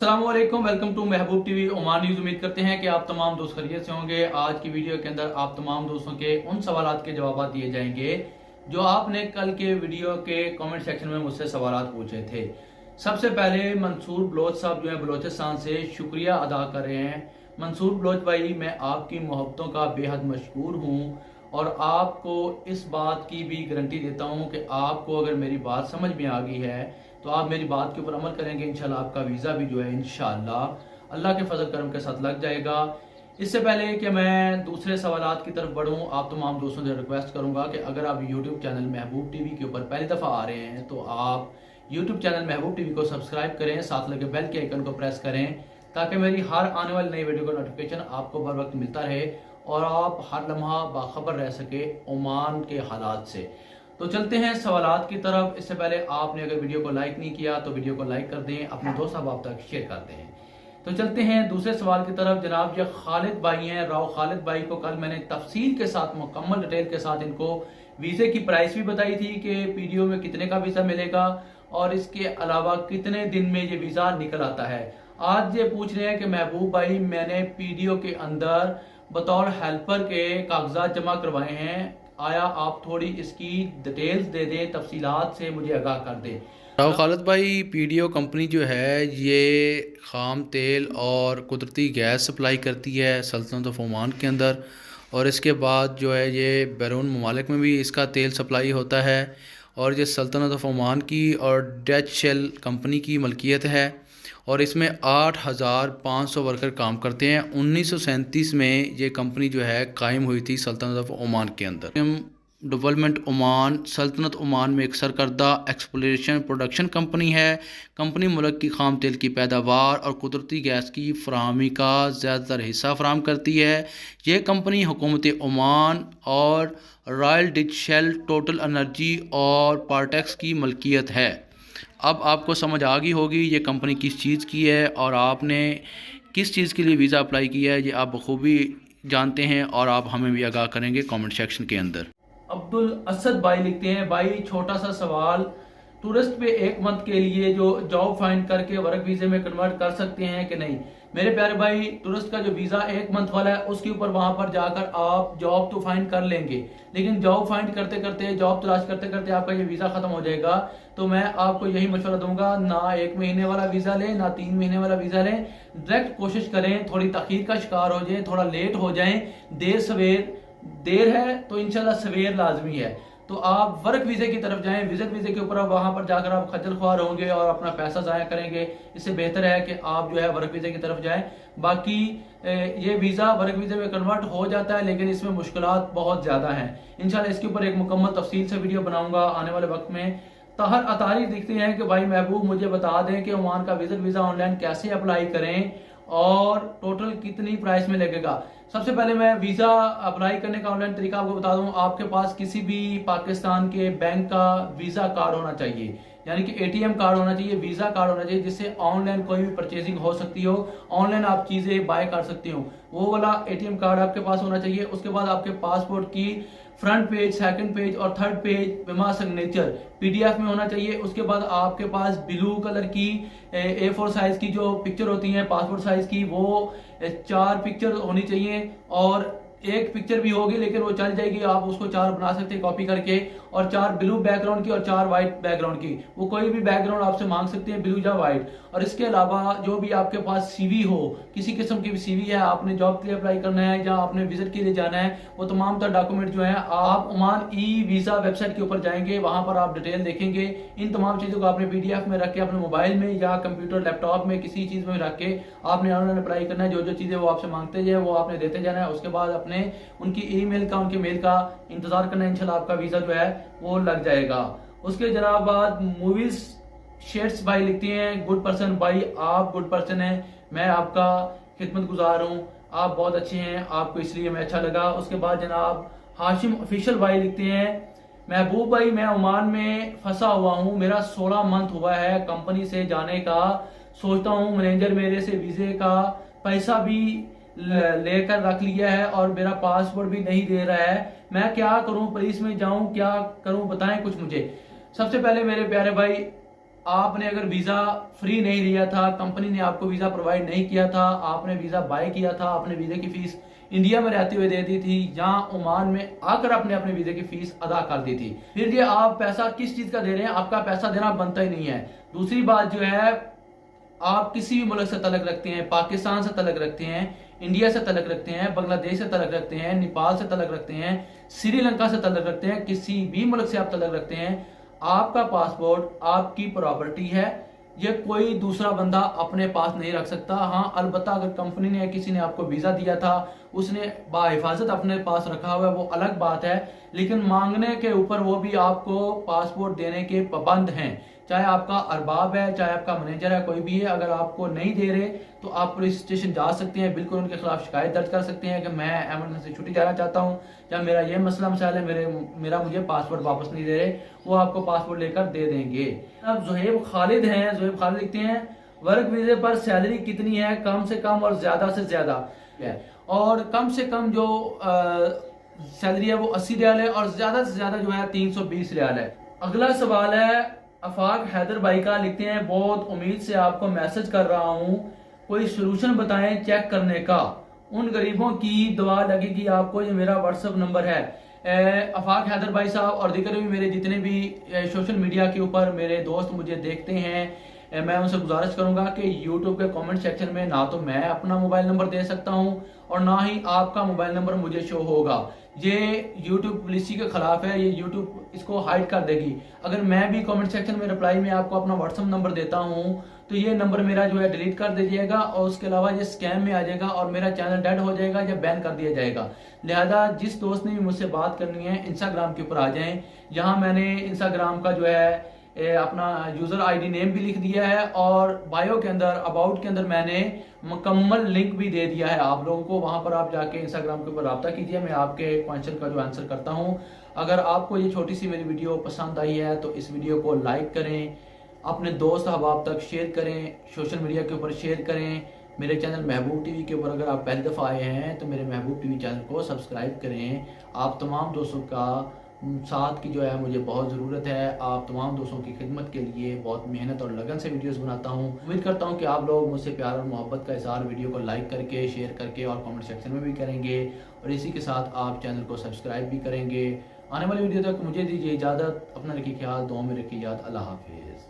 अस्सलामुअलैकुम, welcome to Mehboob TV Oman news. उम्मीद करते हैं कि आप तमाम दोस्त खैरियत से होंगे। आज की वीडियो के अंदर आप तमाम दोस्तों के उन सवालात के जवाब दिए जाएंगे जो आपने कल के वीडियो के कमेंट सेक्शन में मुझसे सवालात पूछे थे। सबसे पहले मंसूर बलोच साहब जो है बलोचिस्तान से शुक्रिया अदा कर रहे हैं। मंसूर बलोच भाई, मैं आपकी मोहब्बतों का बेहद मशहूर हूँ और आपको इस बात की भी गारंटी देता हूँ कि आपको अगर मेरी बात समझ में आ गई है तो आप मेरी बात के ऊपर अमल करेंगे। इंशाल्लाह आपका वीज़ा भी जो है इंशाल्लाह अल्लाह के फजल करम के साथ लग जाएगा। इससे पहले कि मैं दूसरे सवालात की तरफ बढ़ूं, आप तमाम दोस्तों से रिक्वेस्ट करूंगा कि अगर आप यूट्यूब चैनल महबूब टीवी के ऊपर पहली दफ़ा आ रहे हैं तो आप यूट्यूब चैनल महबूब टीवी को सब्सक्राइब करें, साथ लगे बेल के आइकन को प्रेस करें ताकि मेरी हर आने वाली नई वीडियो का नोटिफिकेशन आपको बर वक्त मिलता रहे और आप हर लम्हा बाखबर रह सके ओमान के हालात से। तो चलते हैं सवालात की तरफ। इससे पहले आपने अगर वीडियो को लाइक नहीं किया तो वीडियो को लाइक कर दें, अपने दोस्त अहबाब तक शेयर कर दें। तो चलते हैं दूसरे सवाल की तरफ। जनाब ये खालिद भाई हैं, राव खालिद भाई को कल मैंने तफसील के साथ मुकम्मल डिटेल के साथ इनको वीज़े की प्राइस भी बताई थी कि पीडीओ में कितने का वीज़ा मिलेगा और इसके अलावा कितने दिन में ये वीज़ा निकल आता है। आज ये पूछ रहे हैं कि महबूब भाई, मैंने पीडीओ के अंदर बतौर हेल्पर के कागजात जमा करवाए हैं, आया आप थोड़ी इसकी डिटेल्स दे दें, तफसीलात से मुझे आगाह कर दें। राव खालिद भाई, पीडीओ कंपनी जो है ये ख़ाम तेल और कुदरती गैस सप्लाई करती है सल्तनत ऑफ ओमान के अंदर, और इसके बाद जो है ये बैरून ममालिक में भी इसका तेल सप्लाई होता है। और ये सल्तनत ऑफ ओमान की और डच शेल कंपनी की मलकियत है और इसमें 8,500 वर्कर काम करते हैं। 1937 में ये कंपनी जो है कायम हुई थी सल्तनत ऑफ ओमान के अंदर। डेवलपमेंट ओमान सल्तनत ओमान में एक सरकर्दा एक्सप्लोरेशन प्रोडक्शन कंपनी है। कंपनी मुल्क की खाम तेल की पैदावार और कुदरती गैस की फराहमी का ज़्यादातर हिस्सा फराम करती है। ये कंपनी हुकूमत ओमान और Royal Dutch Shell, Total Energy और पार्टेक्स की मलकियत है। अब आपको समझ आ गई होगी ये कंपनी किस चीज़ की है और आपने किस चीज़ के लिए वीज़ा अप्लाई किया है, ये आप बखूबी जानते हैं और आप हमें भी आगाह करेंगे कमेंट सेक्शन के अंदर। अब्दुल असद भाई लिखते हैं, भाई छोटा सा सवाल, टूरिस्ट पे एक मंथ के लिए जो जॉब फाइंड करके वर्क वीजे में कन्वर्ट कर सकते हैं कि नहीं? मेरे प्यारे भाई, टूरिस्ट का जो वीजा एक मंथ वाला है उसके ऊपर वहां पर जाकर आप जॉब तो फाइंड कर लेंगे, लेकिन जॉब फाइंड करते करते, जॉब तलाश करते करते आपका ये वीजा खत्म हो जाएगा। तो मैं आपको यही मशवरा दूंगा, ना 1 महीने वाला वीजा लें ना 3 महीने वाला वीजा लें। डायरेक्ट कोशिश करें, थोड़ी तखीर का शिकार हो जाए, थोड़ा लेट हो जाए, देर सवेर, देर है तो इंशाल्लाह सवेर लाजमी है। तो आप वर्क वीजे की तरफ जाएं, विजिट वीजे के ऊपर वहां पर जाकर आप खज्जल ख्वार होंगे और अपना पैसा जाया करेंगे। इससे बेहतर है कि आप जो है वर्क वीजे की तरफ जाएं। बाकी ये वीजा वर्क वीजे में कन्वर्ट हो जाता है लेकिन इसमें मुश्किलात बहुत ज्यादा हैं। इंशाल्लाह इसके ऊपर एक मुकम्मल तफसील से वीडियो बनाऊंगा आने वाले वक्त में। ताहर अतारी दिखते हैं कि भाई महबूब, मुझे बता दें कि ओमान का विजिट वीजा ऑनलाइन कैसे अप्लाई करें और टोटल कितनी प्राइस में लगेगा। सबसे पहले मैं वीजा अप्लाई करने का ऑनलाइन तरीका आपको बता दूं। आपके पास किसी भी पाकिस्तान के बैंक का वीजा कार्ड होना चाहिए, यानी कि एटीएम कार्ड होना चाहिए, वीजा कार्ड होना चाहिए, जिससे ऑनलाइन कोई भी परचेजिंग हो सकती हो, ऑनलाइन आप चीजें बाय कर सकती हो। वो वाला एटीएम कार्ड आपके पास होना चाहिए। उसके बाद आपके पासपोर्ट की फ्रंट पेज, सेकंड पेज और थर्ड पेज बिमा सिग्नेचर पीडीएफ में होना चाहिए। उसके बाद आपके पास ब्लू कलर की A4 साइज की जो पिक्चर होती है पासपोर्ट साइज की, वो 4 पिक्चर होनी चाहिए। और एक पिक्चर भी होगी लेकिन वो चल जाएगी, आप उसको 4 बना सकते हैं कॉपी करके। और 4 ब्लू बैकग्राउंड की और 4 व्हाइट बैकग्राउंड की, वो कोई भी बैकग्राउंड आपसे मांग सकते हैं, ब्लू या व्हाइट। और इसके अलावा जो भी आपके पास सीवी हो, किसी किस्म की भी सीवी है, आपने जॉब के लिए अप्लाई करना है या आपने विजिट के लिए जाना है, वो तमाम तर डॉक्यूमेंट जो है आप ओमान ई वीजा वेबसाइट के ऊपर जाएंगे, वहां पर आप डिटेल देखेंगे। इन तमाम चीजों को आपने पीडीएफ में रख के अपने मोबाइल में या कंप्यूटर लैपटॉप में किसी चीज में रख के आपने ऑनलाइन अप्लाई करना है। जो जो चीजें वो आपसे मांगते हैं वो आपने देते जाना है। उसके बाद अपने उनकी ईमेल का, उनके मेल का इंतजार करना है, इंशाल्लाह आपका वीजा जो है वो लग जाएगा। उसके जनाब बाद मूवीज शेट्स भाई लिखती हैं, गुड पर्सन भाई, आप गुड पर्सन हैं, मैं आपका खिदमत गुजार हूँ, आप बहुत अच्छे हैं, आपको इसलिए मैं अच्छा लगा। उसके बाद जनाब हाशिम ऑफिशियल भाई लिखते हैं, महबूब भाई मैं ओमान में फंसा हुआ हूँ, मेरा 16 मंथ हुआ है कंपनी से जाने का, सोचता हूँ मैनेजर मेरे से वीजे का पैसा भी लेकर रख लिया है और मेरा पासपोर्ट भी नहीं दे रहा है, मैं क्या करूं, पुलिस में जाऊं, क्या करूं, बताएं कुछ मुझे। सबसे पहले मेरे प्यारे भाई, आपने अगर वीज़ा फ्री नहीं लिया था, कंपनी ने आपको वीज़ा प्रोवाइड नहीं किया था, आपने वीज़ा बाय किया था, आपने वीज़े की फीस इंडिया में रहते हुए दे दी थी, जहां ओमान में आकर आपने अपने वीज़े की फीस अदा कर दी थी, फिर ये आप पैसा किस चीज़ का दे रहे हैं? आपका पैसा देना बनता ही नहीं है। दूसरी बात जो है, आप किसी भी मुल्क से तलक रखते हैं, पाकिस्तान से तलक रखते हैं, इंडिया से तलक रखते हैं, बांग्लादेश से तलक रखते हैं, नेपाल से तलक रखते हैं, श्रीलंका से तलक रखते हैं, किसी भी मुल्क से आप तलक रखते हैं, आपका पासपोर्ट आपकी प्रॉपर्टी है। ये कोई दूसरा बंदा अपने पास नहीं रख सकता। हाँ, अलबत्ता अगर कंपनी ने किसी ने आपको वीज़ा दिया था, उसने बाहिफाजत अपने पास रखा हुआ है, वो अलग बात है, लेकिन मांगने के ऊपर वो भी आपको पासपोर्ट देने के पाबंद हैं। चाहे आपका अरबाब है, चाहे आपका मैनेजर है, कोई भी है, अगर आपको नहीं दे रहे तो आप पुलिस स्टेशन जा सकते हैं, बिल्कुल उनके खिलाफ शिकायत दर्ज कर सकते हैं कि मैं एमरजेंसी छुट्टी जाना चाहता हूं, या मेरा ये मसला मसाइल है, मेरा मुझे पासपोर्ट वापस नहीं दे रहे, वो आपको पासपोर्ट लेकर दे देंगे। अब जुहैब खालिद हैं, जुहैब खालिद लिखते हैं, वर्क वीजे पर सैलरी कितनी है? कम से कम और ज्यादा से ज्यादा है, और कम से कम जो सैलरी है वो 80 रियाल है, और ज्यादा से ज्यादा जो है 320 रियाल है। अगला सवाल है अफाक हैदर भाई का, लिखते हैं, बहुत उम्मीद से आपको मैसेज कर रहा हूं, कोई सोल्यूशन बताएं चेक करने का, उन गरीबों की दुआ लगेगी आपको, ये मेरा व्हाट्सएप नंबर है। अफाक हैदर भाई साहब और दीगर भी मेरे जितने भी सोशल मीडिया के ऊपर मेरे दोस्त मुझे देखते हैं, मैं उनसे गुजारिश करूंगा कि YouTube के कमेंट सेक्शन में ना तो मैं अपना मोबाइल नंबर दे सकता हूं और ना ही आपका मोबाइल नंबर मुझे शो होगा। ये YouTube पॉलिसी के खिलाफ है, ये YouTube इसको हाइड कर देगी। अगर मैं भी कमेंट सेक्शन में रिप्लाई में आपको अपना व्हाट्सएप नंबर देता हूं तो ये नंबर मेरा जो है डिलीट कर दीजिएगा, और उसके अलावा ये स्कैम में आ जाएगा और मेरा चैनल डेड हो जाएगा या बैन कर दिया जाएगा। लिहाजा जिस दोस्त ने भी मुझसे बात करनी है, इंस्टाग्राम के ऊपर आ जाएं। यहाँ मैंने इंस्टाग्राम का जो है अपना यूजर आईडी नेम भी लिख दिया है, और बायो के अंदर, अबाउट के अंदर मैंने मुकम्मल लिंक भी दे दिया है आप लोगों को। वहां पर आप जाके इंस्टाग्राम के ऊपर रब्ता कीजिए, मैं आपके क्वेश्चन का जो आंसर करता हूं। अगर आपको ये छोटी सी मेरी वीडियो पसंद आई है तो इस वीडियो को लाइक करें, अपने दोस्त अहबाब तक शेयर करें, सोशल मीडिया के ऊपर शेयर करें। मेरे चैनल महबूब टीवी के ऊपर अगर आप पहली दफ़ा आए हैं तो मेरे महबूब टीवी चैनल को सब्सक्राइब करें। आप तमाम दोस्तों का साथ की जो है मुझे बहुत ज़रूरत है। आप तमाम दोस्तों की खिदमत के लिए बहुत मेहनत और लगन से वीडियोस बनाता हूं। उम्मीद करता हूं कि आप लोग मुझसे प्यार और मोहब्बत का इज़हार वीडियो को लाइक करके, शेयर करके और कमेंट सेक्शन में भी करेंगे, और इसी के साथ आप चैनल को सब्सक्राइब भी करेंगे। आने वाली वीडियो तक मुझे दीजिए इजाज़त। अपना रखिए ख्याल, दुआ में रखिए याद। अल्लाह हाफिज़।